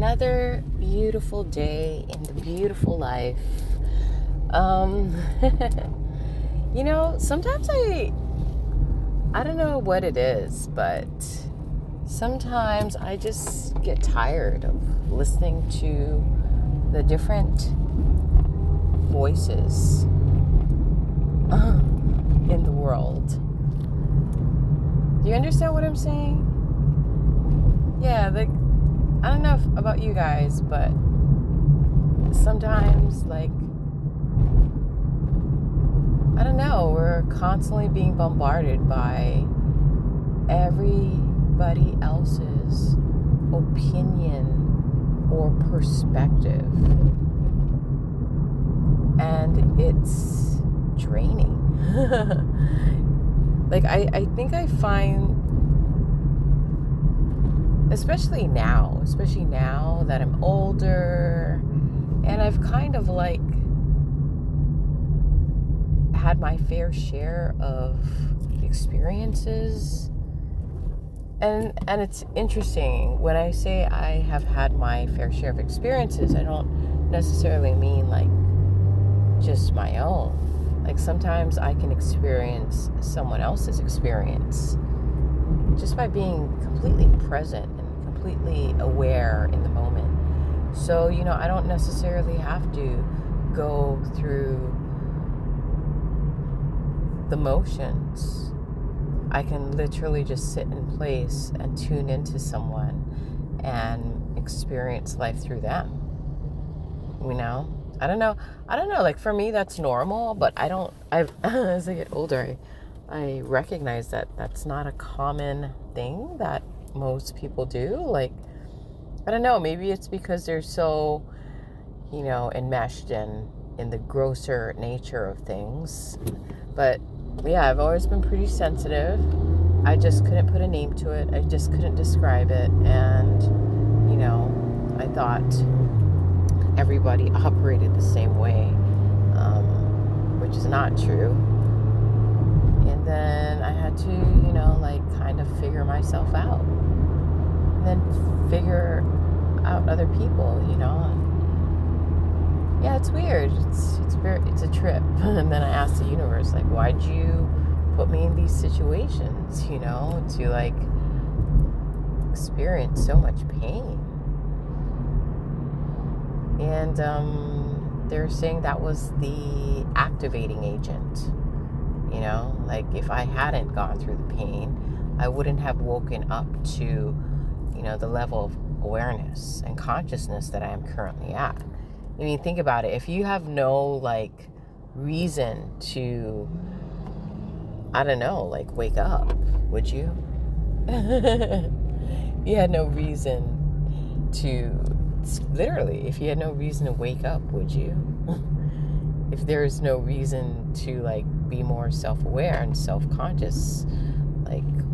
another beautiful day in the beautiful life. Um, sometimes I don't know what it is, but sometimes I just get tired of listening to the different voices in the world. Do you understand what I'm saying? Yeah, I don't know about you guys, but sometimes, I don't know, we're constantly being bombarded by everybody else's opinion or perspective. And it's draining. I think I find, especially now that I'm older and I've kind of had my fair share of experiences. And it's interesting when I say I have had my fair share of experiences, I don't necessarily mean just my own. Sometimes I can experience someone else's experience just by being completely present and completely aware in the moment. So, I don't necessarily have to go through the motions. I can literally just sit in place and tune into someone and experience life through them. I don't know. For me, that's normal, but as I get older, I recognize that that's not a common thing that most people do. I don't know, maybe it's because they're so, enmeshed in the grosser nature of things. But yeah, I've always been pretty sensitive. I just couldn't put a name to it. I just couldn't describe it. And, I thought everybody operated the same way, which is not true. And then I had to, kind of figure myself out, and then figure out other people, And yeah, it's weird. It's a trip. And then I asked the universe, why'd you put me in these situations, to experience so much pain? And they're saying that was the activating agent. If I hadn't gone through the pain, I wouldn't have woken up to, the level of awareness and consciousness that I am currently at. I mean, think about it. If you have no, reason to, I don't know, wake up, would you? You had no reason to, literally, if you had no reason to wake up, would you? If there's no reason to, be more self-aware and self-conscious,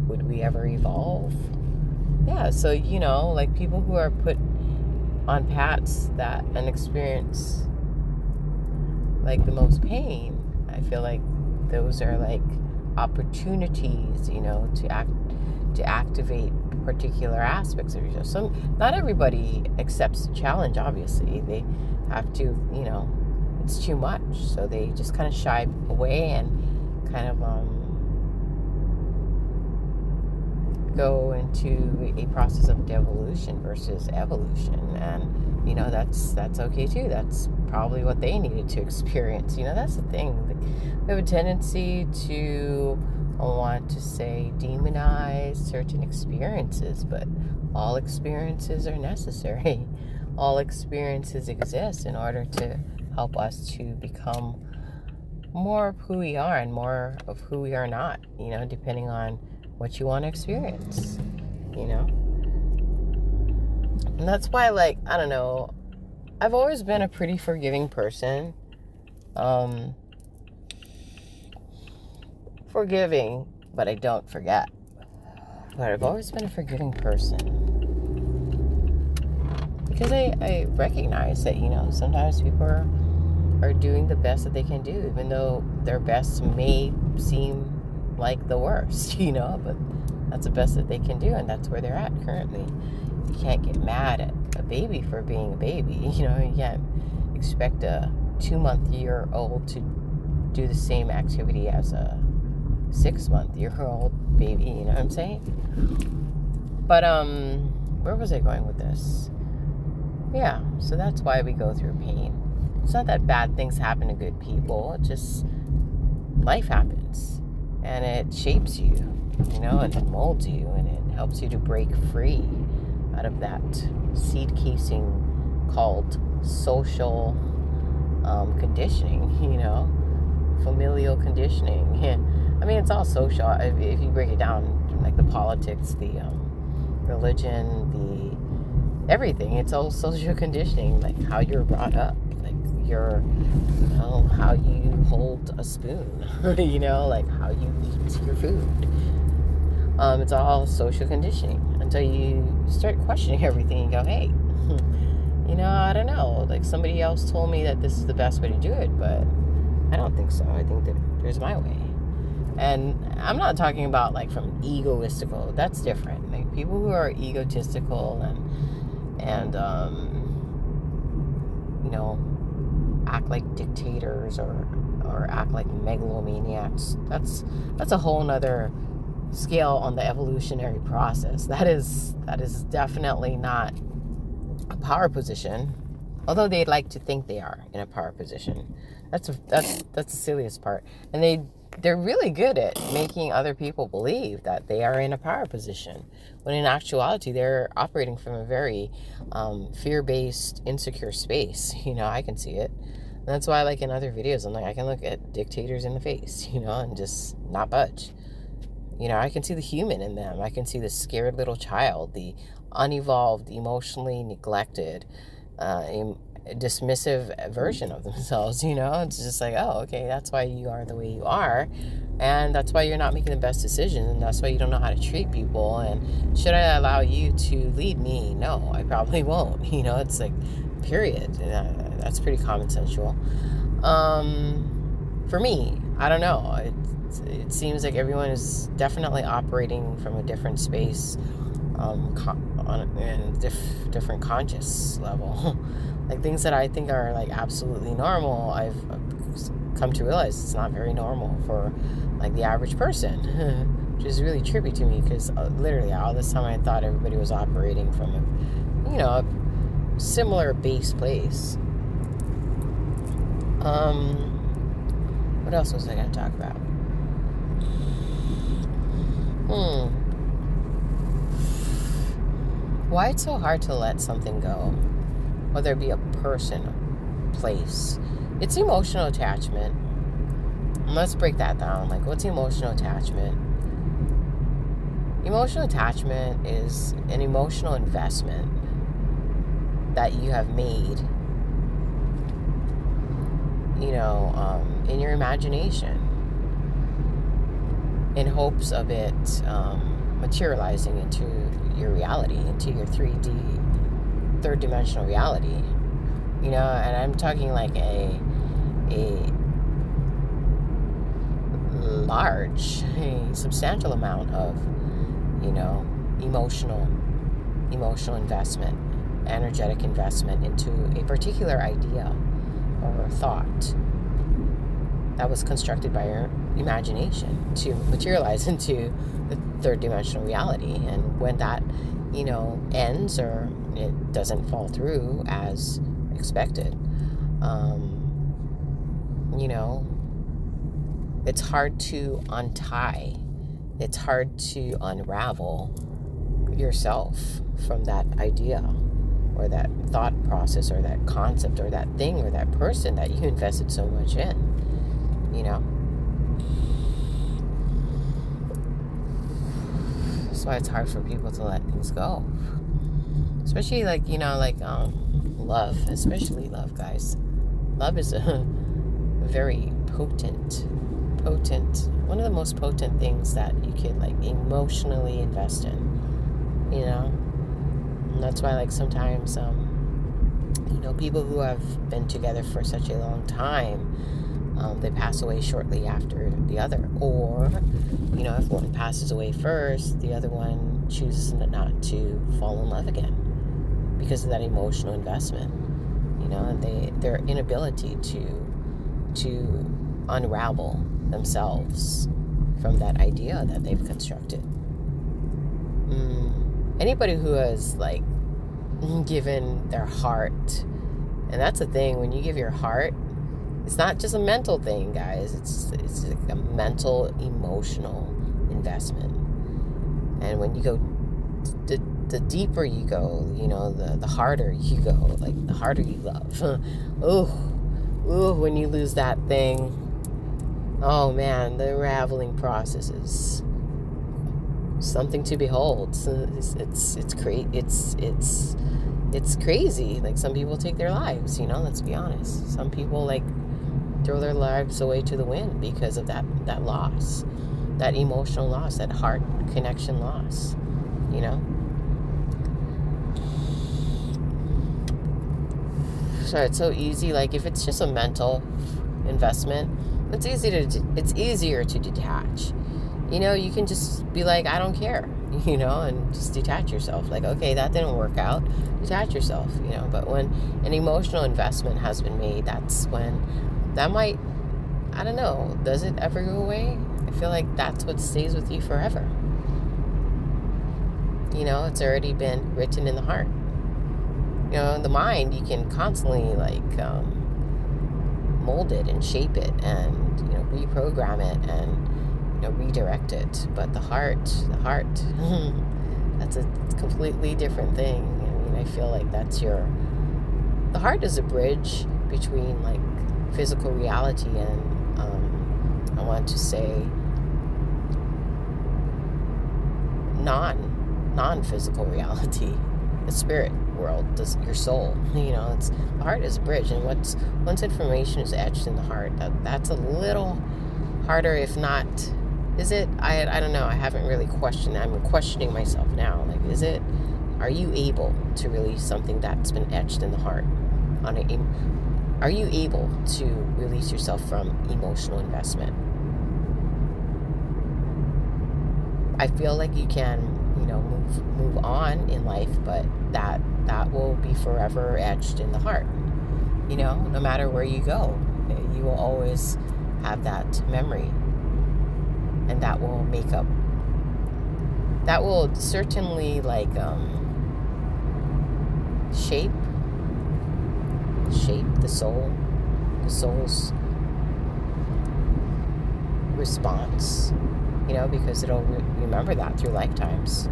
would we ever evolve? Yeah, so, people who are put on paths that and experience, the most pain, I feel like those are, opportunities, to activate particular aspects of yourself. So not everybody accepts the challenge, obviously. They have to, it's too much. So they just kind of shy away and kind of go into a process of devolution versus evolution. And, that's okay too. That's probably what they needed to experience. That's the thing. We have a tendency to, I want to say, demonize certain experiences, but all experiences are necessary. All experiences exist in order to help us to become more of who we are and more of who we are not, depending on what you want to experience, And that's why, I don't know, I've always been a pretty forgiving person. Forgiving, but I don't forget. But I've always been a forgiving person. Because I recognize that, sometimes people are doing the best that they can do, even though their best may seem like the worst, but that's the best that they can do, and that's where they're at currently. you can't get mad at a baby for being a baby. You know, you can't expect a 2-month-year-old to do the same activity as a 6-month-year-old baby. You know what I'm saying? But where was I going with this? Yeah, so that's why we go through pain. It's not that bad things happen to good people. It just, life happens, and it shapes you, you know, and it molds you, and it helps you to break free out of that seed casing called social conditioning, you know, familial conditioning. I mean, it's all social. If you break it down, like the politics, the religion, the everything, it's all social conditioning, like how you're brought up, like your, you know, how you hold a spoon, you know, like how you eat your food. It's all social conditioning until you start questioning everything and go, hey, you know, I don't know, like somebody else told me that this is the best way to do it, but I don't think so. I think that there's my way. And I'm not talking about like from egoistical. That's different. Like people who are egotistical and you know, act like dictators or act like megalomaniacs. That's a whole nother scale on the evolutionary process. That is definitely not a power position, although they'd like to think they are in a power position. That's the silliest part. And they're really good at making other people believe that they are in a power position, when in actuality they're operating from a very fear-based, insecure space. You know, I can see it. And that's why, like in other videos, I'm like, I can look at dictators in the face, you know, and just not budge. You know, I can see the human in them. I can see the scared little child, the unevolved, emotionally neglected, dismissive version of themselves. You know, it's just like, oh, okay, that's why you are the way you are, and that's why you're not making the best decisions, and that's why you don't know how to treat people. And should I allow you to lead me? No, I probably won't. You know, it's like, period. That's pretty consensual. For me, I don't know. It seems like everyone is definitely operating from a different space, on a different conscious level. Like things that I think are like absolutely normal, I've come to realize it's not very normal for like the average person, which is really trippy to me, because literally all this time I thought everybody was operating from a, you know, a similar base place. What else was I going to talk about? Why it's so hard to let something go, whether it be a person, place. It's emotional attachment. And let's break that down. Like, what's emotional attachment? Emotional attachment is an emotional investment that you have made, you know, in your imagination, in hopes of it materializing into your reality, into your 3D, third dimensional reality. You know, and I'm talking like a large, a substantial amount of, you know, emotional investment, energetic investment into a particular idea or thought that was constructed by your imagination to materialize into the third dimensional reality. And when that, you know, ends, or it doesn't fall through as expected, you know, it's hard to untie, it's hard to unravel yourself from that idea or that thought process or that concept or that thing or that person that you invested so much in, you know. That's why it's hard for people to let things go, especially like, you know, like love, especially love, guys. Love is a very potent, one of the most potent things that you can like emotionally invest in, you know. And that's why, like, sometimes you know, people who have been together for such a long time, they pass away shortly after the other, or, you know, if one passes away first, the other one chooses not to fall in love again because of that emotional investment, and their inability to unravel themselves from that idea that they've constructed. Anybody who has like given their heart, and that's the thing, when you give your heart, it's not just a mental thing, guys. It's like a mental, emotional investment. And when you go, the deeper you go, the harder you go, like the harder you love. Ooh, when you lose that thing, oh man, the unraveling process is something to behold. It's crazy. Like, some people take their lives, let's be honest. Some people like throw their lives away to the wind because of that loss, that emotional loss, that heart connection loss, So it's so easy. Like, if it's just a mental investment, it's easier to detach. You can just be like, I don't care, and just detach yourself. Like, okay, that didn't work out. Detach yourself, But when an emotional investment has been made, that's when that might, I don't know, does it ever go away? I feel like that's what stays with you forever. It's already been written in the heart. The mind, you can constantly mold it and shape it and, reprogram it and, redirect it. But the heart, that's a completely different thing. I feel like the heart is a bridge between like physical reality and, I want to say, non-physical reality, the spirit world, your soul. The heart is a bridge, and once information is etched in the heart, that's a little harder, if not, is it? I don't know. I haven't really questioned. I'm questioning myself now. Like, are you able to release something that's been etched in the heart? Are you able to release yourself from emotional investment? I feel like you can, move on in life, but that will be forever etched in the heart. No matter where you go, you will always have that memory, and that will certainly like shape the soul's response, because it'll remember that through lifetimes.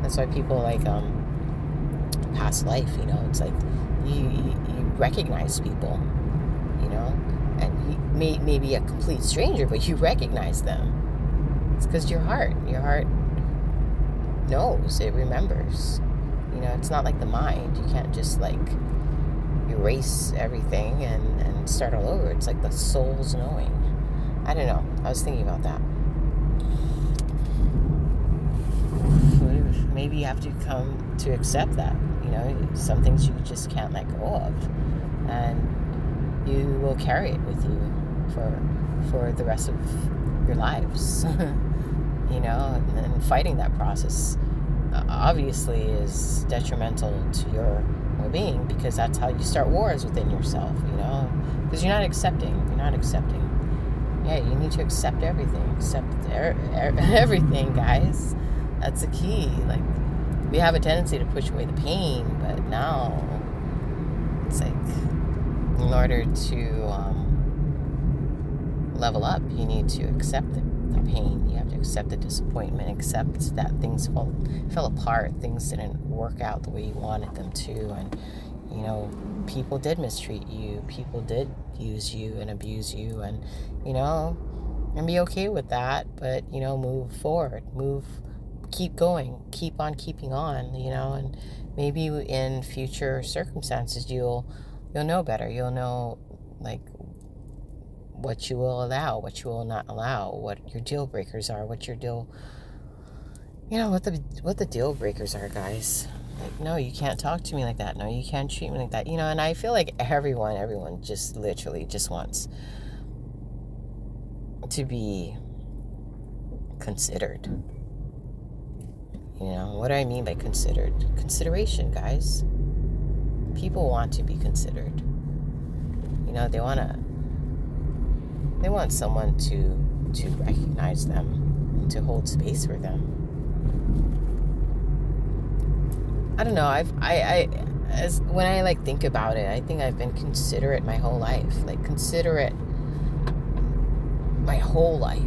That's why people like past life, it's like you recognize people, and you may be a complete stranger, but you recognize them. It's because your heart knows, it remembers. It's not like the mind. You can't just like erase everything and start all over. It's like the soul's knowing. I don't know. I was thinking about that. Maybe you have to come to accept that. Some things you just can't let go of, and you will carry it with you for the rest of your lives. And fighting that process obviously is detrimental to your well-being, because that's how you start wars within yourself. Because you're not accepting. Yeah, you need to accept everything. Accept everything, guys. That's the key. Like, we have a tendency to push away the pain, but now it's like, in order to level up, you need to accept the pain. You have to accept the disappointment, accept that things fell apart, things didn't work out the way you wanted them to, and people did mistreat you, people did use you and abuse you, and and be okay with that, but move forward, keep going, keep on keeping on, and maybe in future circumstances you'll know better. You'll know like what you will allow, what you will not allow, what your deal breakers are, what the deal breakers are, guys. Like, no, you can't talk to me like that. No, you can't treat me like that. And I feel like everyone just literally just wants to be considered. What do I mean by considered? Consideration, guys. People want to be considered. They want someone to recognize them, to hold space for them. I don't know. When I think about it, I think I've been considerate my whole life. Considerate my whole life.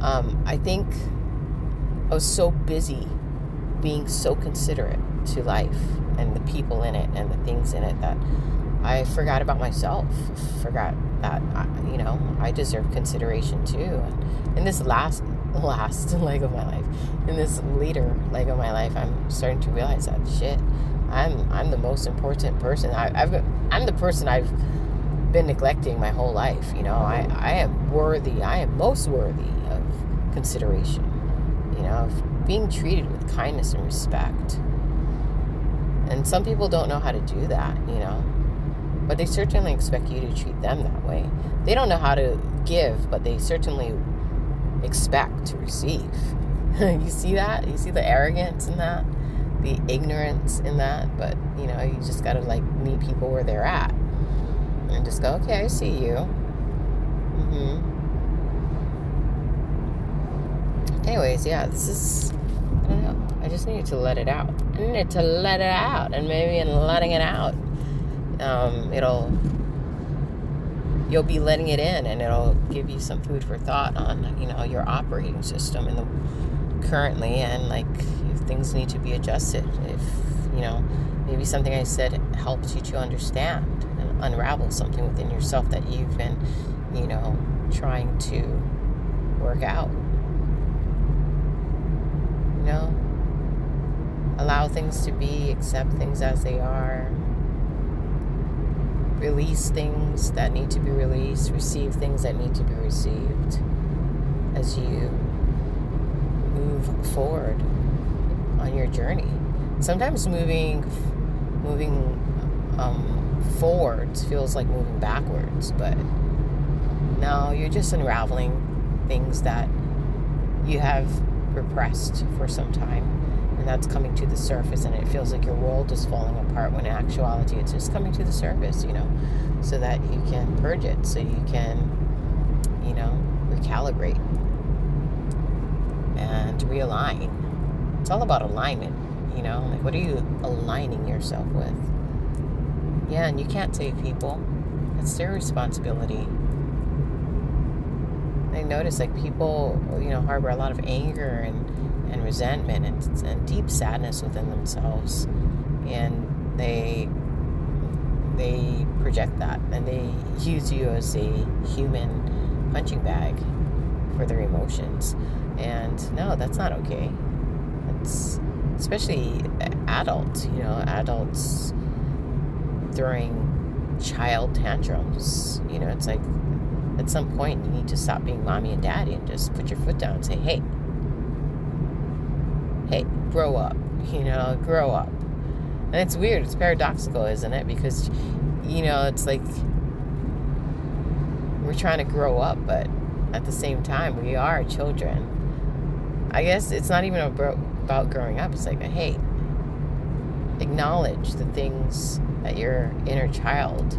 I think I was so busy being so considerate to life and the people in it and the things in it that I forgot about myself. Forgot that I deserve consideration too. And in this last leg of my life, in this later leg of my life, I'm starting to realize that shit. I'm the most important person. I'm the person I've been neglecting my whole life. I am worthy. I am most worthy of consideration. Of being treated with kindness and respect. And some people don't know how to do that. But they certainly expect you to treat them that way. They don't know how to give, but they certainly expect to receive. You see that? You see the arrogance in that? The ignorance in that? But, you just got to, meet people where they're at. And just go, okay, I see you. Anyways, yeah, this is, I don't know. I just needed to let it out. And maybe in letting it out, you'll be letting it in, and it'll give you some food for thought on, your operating system currently, and if things need to be adjusted, if, maybe something I said helps you to understand and unravel something within yourself that you've been, trying to work out. Allow things to be, accept things as they are, release things that need to be released, receive things that need to be received as you move forward on your journey. Sometimes moving forwards feels like moving backwards, but no, you're just unraveling things that you have repressed for some time, and that's coming to the surface, and it feels like your world is falling apart, when in actuality it's just coming to the surface, so that you can purge it, so you can, recalibrate and realign. It's all about alignment, what are you aligning yourself with? Yeah, and you can't save people. It's their responsibility. I notice people, harbor a lot of anger and resentment and deep sadness within themselves, and they project that, and they use you as a human punching bag for their emotions. And no, that's not okay. It's especially adults, adults throwing child tantrums. It's at some point you need to stop being mommy and daddy and just put your foot down and say, hey, grow up, grow up. And it's weird, it's paradoxical, isn't it? Because, it's we're trying to grow up, but at the same time, we are children. I guess it's not even about growing up. It's hey, acknowledge the things that your inner child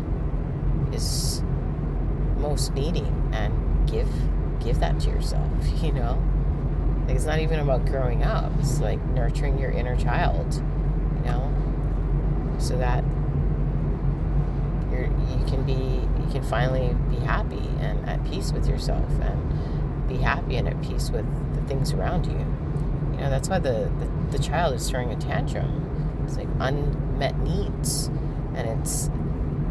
is most needing, and give that to yourself. It's not even about growing up. It's nurturing your inner child, so that you can finally be happy and at peace with yourself, and be happy and at peace with the things around you. That's why the child is throwing a tantrum. It's unmet needs, and it's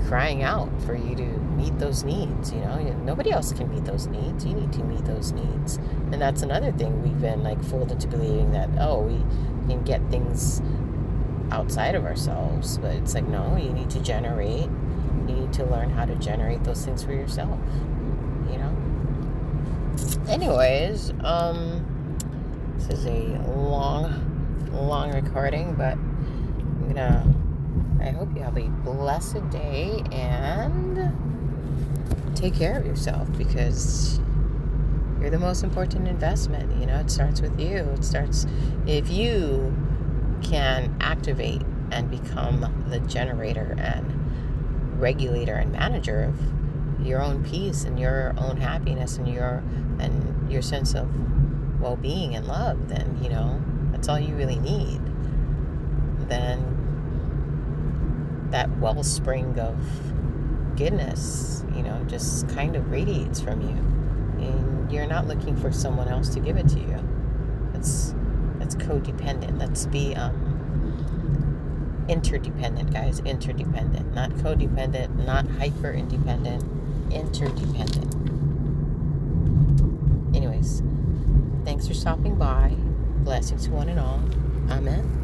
crying out for you to meet those needs. Nobody else can meet those needs. You need to meet those needs. And that's another thing we've been fooled into believing, that we can get things outside of ourselves. But it's no, you need to generate. You need to learn how to generate those things for yourself. Anyways, this is a long recording, but I hope you have a blessed day, and take care of yourself, because You're the most important investment. You know, it starts with you. It starts, if you can activate and become the generator and regulator and manager of your own peace and your own happiness and your sense of well-being and love, then, you know, that's all you really need. Then that wellspring of goodness, you know, just kind of radiates from you. And you're not looking for someone else to give it to you. That's codependent. Let's be interdependent, guys. Interdependent. Not codependent, not hyper independent. Interdependent. Anyways, thanks for stopping by. Blessings to one and all. Amen.